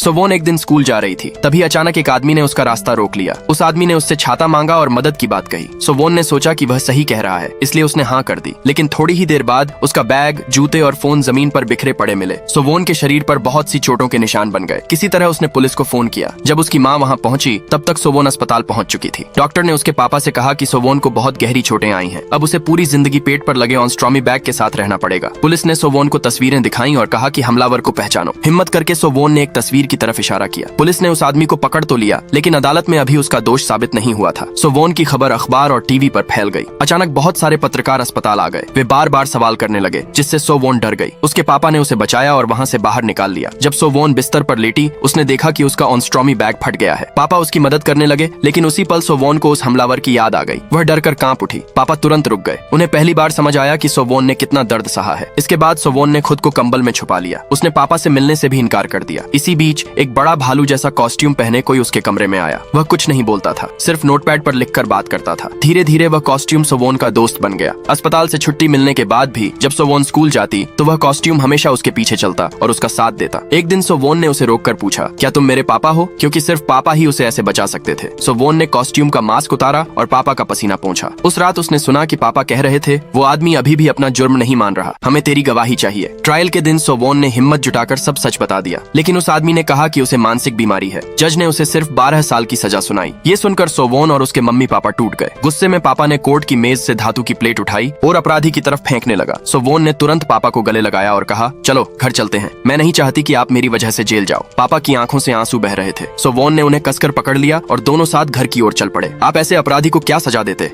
सोवोन एक दिन स्कूल जा रही थी, तभी अचानक एक आदमी ने उसका रास्ता रोक लिया। उस आदमी ने उससे छाता मांगा और मदद की बात कही। सोवोन ने सोचा कि वह सही कह रहा है, इसलिए उसने हाँ कर दी। लेकिन थोड़ी ही देर बाद उसका बैग, जूते और फोन जमीन पर बिखरे पड़े मिले। सोवोन के शरीर पर बहुत सी चोटों के निशान बन गए। किसी तरह उसने पुलिस को फोन किया। जब उसकी माँ वहाँ पहुंची तब तक सोवोन अस्पताल पहुंच चुकी थी। डॉक्टर ने उसके पापा से कहा कि सोवोन को बहुत गहरी चोटें आई हैं। अब उसे पूरी जिंदगी पेट पर लगे ऑनस्ट्रॉमी बैग के साथ रहना पड़ेगा। पुलिस ने सोवोन को तस्वीरें दिखाई और कहा कि हमलावर को पहचानो। हिम्मत करके सोवोन ने एक तस्वीर की तरफ इशारा किया। पुलिस ने उस आदमी को पकड़ तो लिया, लेकिन अदालत में अभी उसका दोष साबित नहीं हुआ था। सोवोन की खबर अखबार और टीवी पर फैल गई। अचानक बहुत सारे पत्रकार अस्पताल आ गए। वे बार बार सवाल करने लगे, जिससे सोवोन डर गई। उसके पापा ने उसे बचाया और वहाँ से बाहर निकाल लिया। जब सोवोन बिस्तर पर लेटी, उसने देखा कि उसका ऑनस्ट्रॉमी बैग फट गया है। पापा उसकी मदद करने लगे, लेकिन उसी पल सोवोन को उस हमलावर की याद आ गई। वह डर कर कांप उठी। पापा तुरंत रुक गए। उन्हें पहली बार समझ आया कि सोवोन ने कितना दर्द सहा है। इसके बाद सोवोन ने खुद को कंबल में छुपा लिया। उसने पापा से मिलने से भी इनकार कर दिया। इसी बीच एक बड़ा भालू जैसा कॉस्ट्यूम पहने कोई उसके कमरे में आया। वह कुछ नहीं बोलता था, सिर्फ नोटपैड पर लिखकर बात करता था। धीरे धीरे वह कॉस्ट्यूम सोवोन का दोस्त बन गया। अस्पताल से छुट्टी मिलने के बाद भी जब सोवोन स्कूल जाती तो वह कॉस्ट्यूम हमेशा उसके पीछे चलता और उसका साथ देता। एक दिन सोवोन ने उसे रोककर पूछा, क्या तुम मेरे पापा हो? क्योंकि सिर्फ पापा ही उसे ऐसे बचा सकते थे। सोवोन ने कॉस्ट्यूम का मास्क उतारा और पापा का पसीना पोंछा। उस रात उसने सुना कि पापा कह रहे थे, वो आदमी अभी भी अपना जुर्म नहीं मान रहा, हमें तेरी गवाही चाहिए। ट्रायल के दिन सोवोन ने हिम्मत जुटाकर सब सच बता दिया, लेकिन उस आदमी ने कहा कि उसे मानसिक बीमारी है। जज ने उसे सिर्फ 12 साल की सजा सुनाई। ये सुनकर सोवोन और उसके मम्मी पापा टूट गए। गुस्से में पापा ने कोर्ट की मेज से धातु की प्लेट उठाई और अपराधी की तरफ फेंकने लगा। सोवोन ने तुरंत पापा को गले लगाया और कहा, चलो घर चलते हैं, मैं नहीं चाहती कि आप मेरी वजह से जेल जाओ। पापा की आंखों से आंसू बह रहे थे। सोवोन ने उन्हें कसकर पकड़ लिया और दोनों साथ घर की ओर चल पड़े। आप ऐसे अपराधी को क्या सजा देते?